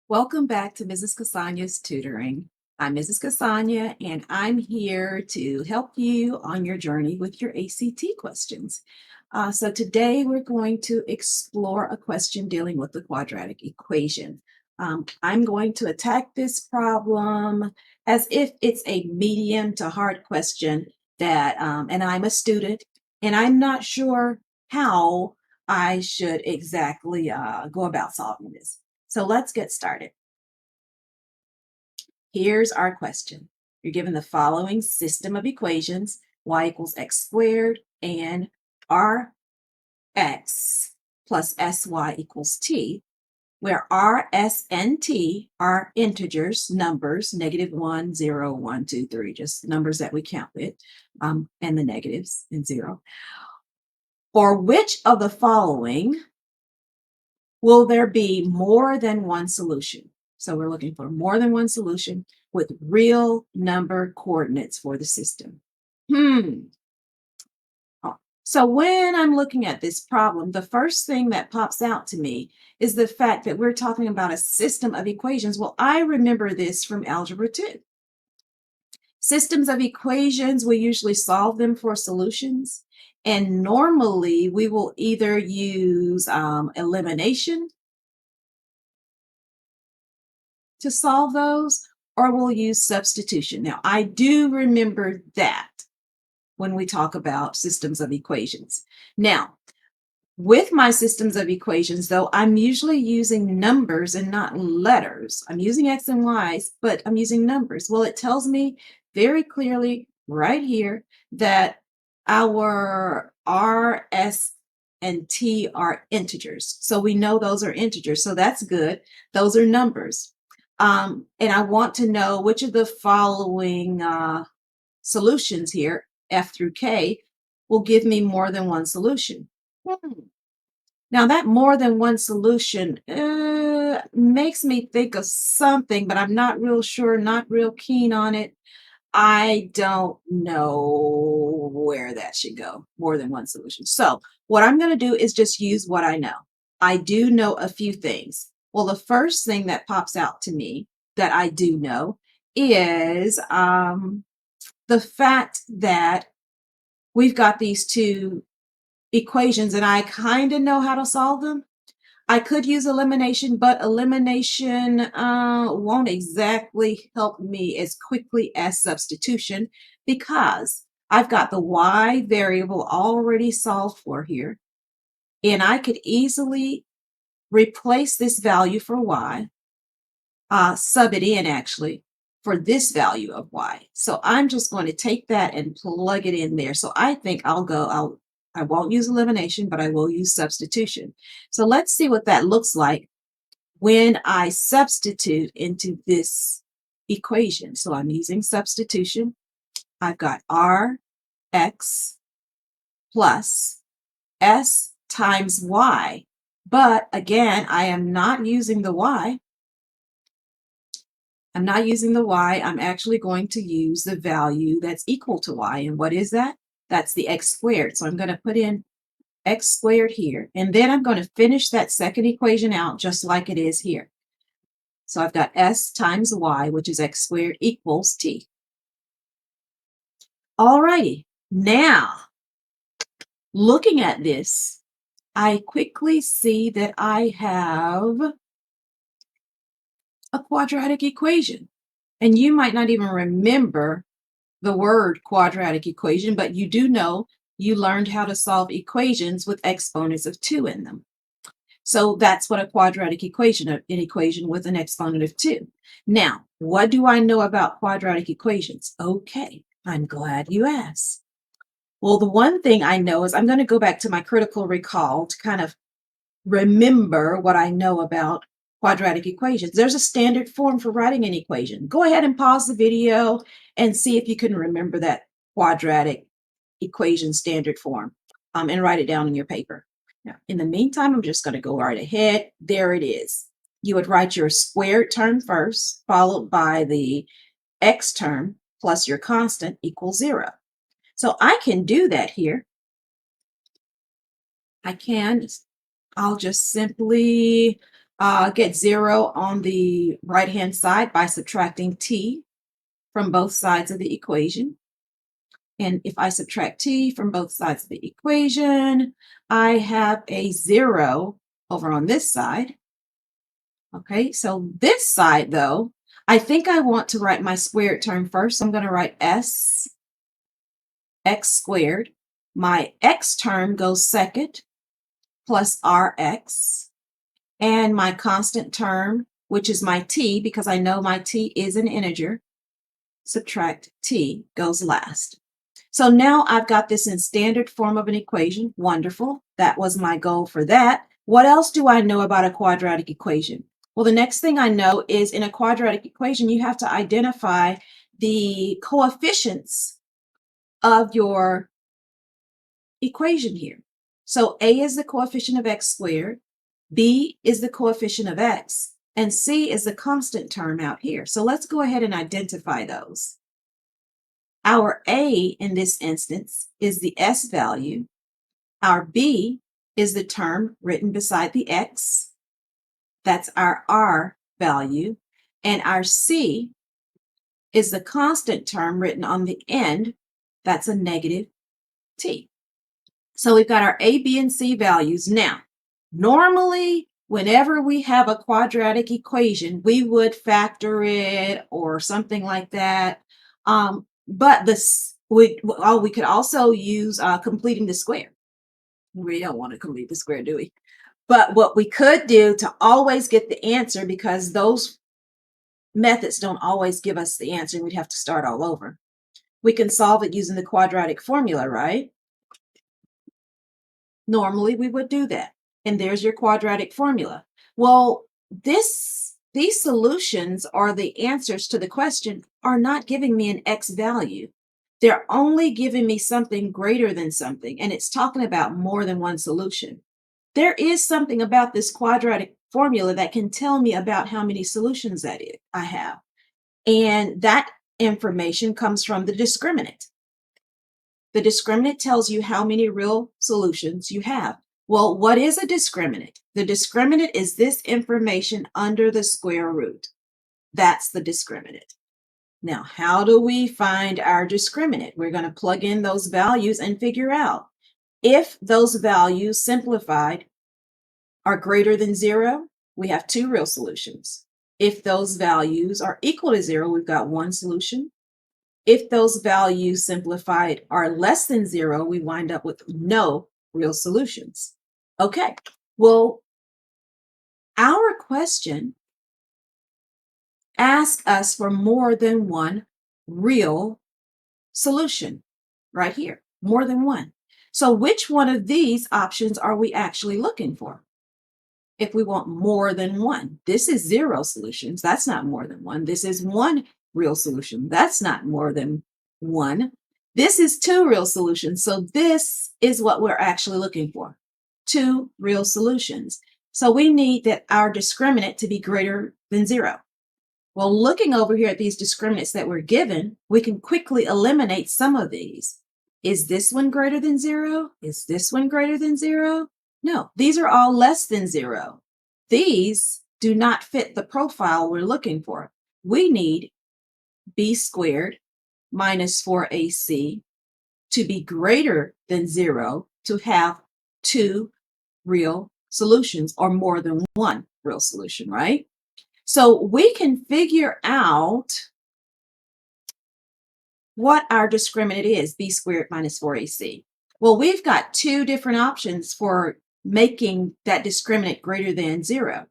Welcome back to Mrs. Kasonya's Tutoring. I'm Mrs. Kasonya, and I'm here to help you on your journey with your ACT questions. So today we're going to explore a question dealing with the quadratic equation. I'm going to attack this problem as if it's a medium to hard question and I'm a student, and I'm not sure how I should exactly go about solving this. So let's get started. Here's our question. You're given the following system of equations: y equals x squared and rx plus sy equals t, where r, s, and t are integers, numbers, -1, 0, 1, 2, 3, just numbers that we count with, and the negatives and 0. For which of the following will there be more than one solution? So we're looking for more than one solution with real number coordinates for the system. So when I'm looking at this problem, the first thing that pops out to me is the fact that we're talking about a system of equations. Well, I remember this from Algebra 2. Systems of equations, we usually solve them for solutions. And normally we will either use elimination to solve those, or we'll use substitution. Now, I do remember that when we talk about systems of equations. Now, with my systems of equations, though, I'm usually using numbers and not letters. I'm using x and y's, but I'm using numbers. Well, it tells me very clearly right here that our r, s, and t are integers. So we know those are integers. So that's good. Those are numbers. And I want to know which of the following solutions here, F through K, will give me more than one solution. Now that more than one solution makes me think of something, but I'm not real sure, not real keen on it. I don't know where that should go, more than one solution. So what I'm going to do is just use what I know. I do know a few things. Well, the first thing that pops out to me that I do know is the fact that we've got these two equations and I kind of know how to solve them. I could use elimination, but elimination won't exactly help me as quickly as substitution because I've got the y variable already solved for here. And I could easily replace this value for y, sub it in actually, for this value of y. So I'm just going to take that and plug it in there. So I think I won't use elimination, but I will use substitution. So let's see what that looks like when I substitute into this equation. So I'm using substitution. I've got rx plus s times y. But again, I am not using the y. I'm not using the y. I'm actually going to use the value that's equal to y. And what is that? That's the x squared. So I'm going to put in x squared here. And then I'm going to finish that second equation out just like it is here. So I've got s times y, which is x squared, equals t. All righty. Now, looking at this, I quickly see that I have a quadratic equation. And you might not even remember the word quadratic equation, but you do know you learned how to solve equations with exponents of 2 in them. So that's what a quadratic equation, an equation with an exponent of 2. Now, what do I know about quadratic equations? Okay, I'm glad you asked. Well, the one thing I know is I'm going to go back to my critical recall to kind of remember what I know about quadratic equations. There's a standard form for writing an equation. Go ahead and pause the video and see if you can remember that quadratic equation standard form and write it down in your paper. Now, in the meantime, I'm just going to go right ahead. There it is. You would write your squared term first, followed by the x term plus your constant equals 0. So I can do that here. I'll just simply get 0 on the right-hand side by subtracting t from both sides of the equation. And if I subtract t from both sides of the equation, I have a 0 over on this side. Okay, so this side, though, I think I want to write my squared term first. So I'm going to write s x squared. My x term goes second, plus rx. And my constant term, which is my t, because I know my t is an integer, subtract t, goes last. So now I've got this in standard form of an equation. Wonderful. That was my goal for that. What else do I know about a quadratic equation? Well, the next thing I know is in a quadratic equation, you have to identify the coefficients of your equation here. So a is the coefficient of x squared, b is the coefficient of x, and c is the constant term out here. So let's go ahead and identify those. Our a in this instance is the s value. Our b is the term written beside the x. That's our r value. And our c is the constant term written on the end. That's a negative t. So we've got our a, b, and c values. Now, normally, whenever we have a quadratic equation, we would factor it or something like that. But we could also use completing the square. We don't want to complete the square, do we? But what we could do to always get the answer, because those methods don't always give us the answer, and we'd have to start all over. We can solve it using the quadratic formula, right? Normally we would do that. And there's your quadratic formula. Well, these solutions, or the answers to the question, are not giving me an x value. They're only giving me something greater than something, and it's talking about more than one solution. There is something about this quadratic formula that can tell me about how many solutions I have. And that information comes from the discriminant. The discriminant tells you how many real solutions you have. Well, what is a discriminant? The discriminant is this information under the square root. That's the discriminant. Now, how do we find our discriminant? We're going to plug in those values and figure out if those values simplified are greater than 0, we have 2 real solutions. If those values are equal to 0, we've got 1 solution. If those values simplified are less than 0, we wind up with no real solutions. Okay, well, our question asks us for more than one real solution right here, more than one. So which one of these options are we actually looking for? If we want more than one, this is 0 solutions. That's not more than one. This is 1 real solution. That's not more than 1. This is 2 real solutions. So this is what we're actually looking for. 2 real solutions. So we need that our discriminant to be greater than 0. Well, looking over here at these discriminants that we're given, we can quickly eliminate some of these. Is this one greater than 0? Is this one greater than 0? No, these are all less than 0. These do not fit the profile we're looking for. We need b squared minus 4ac to be greater than 0 to have 2 real solutions, or more than 1 real solution, right? So we can figure out what our discriminant is, b squared minus 4ac. Well, we've got 2 different options for making that discriminant greater than 0.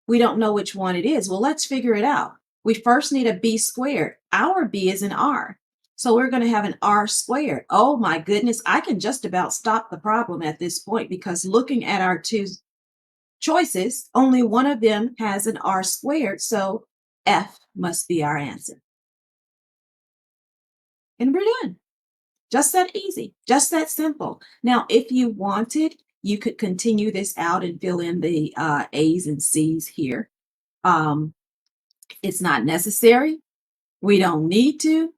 We don't know which one it is. Well, let's figure it out. We first need a b squared. Our b is an r. So we're going to have an r squared. Oh my goodness, I can just about stop the problem at this point, because looking at our 2 choices, only one of them has an r squared. So F must be our answer. And we're done. Just that easy, just that simple. Now, if you wanted, you could continue this out and fill in the A's and C's here. It's not necessary. We don't need to,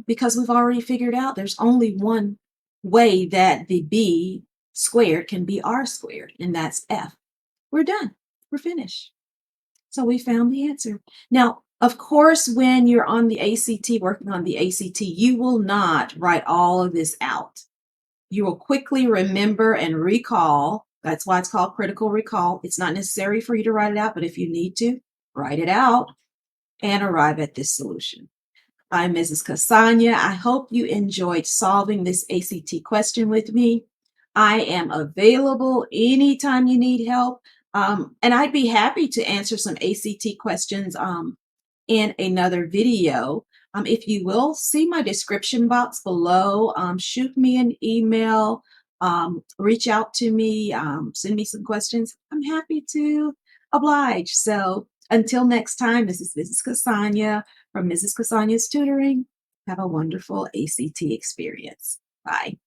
because we've already figured out there's only one way that the b squared can be r squared, and that's F. We're done. we're finished. So we found the answer. Now, of course, when you're on the ACT, working on the ACT, you will not write all of this out. You will quickly remember and recall. That's why it's called critical recall. It's not necessary for you to write it out, but if you need to, write it out and arrive at this solution. I'm Mrs. Kasonya. I hope you enjoyed solving this ACT question with me. I am available anytime you need help. And I'd be happy to answer some ACT questions in another video. If you will, see my description box below. Shoot me an email, reach out to me, send me some questions. I'm happy to oblige. So until next time, this is Mrs. Kasonya from Mrs. Kasonya's Tutoring. Have a wonderful ACT experience. Bye.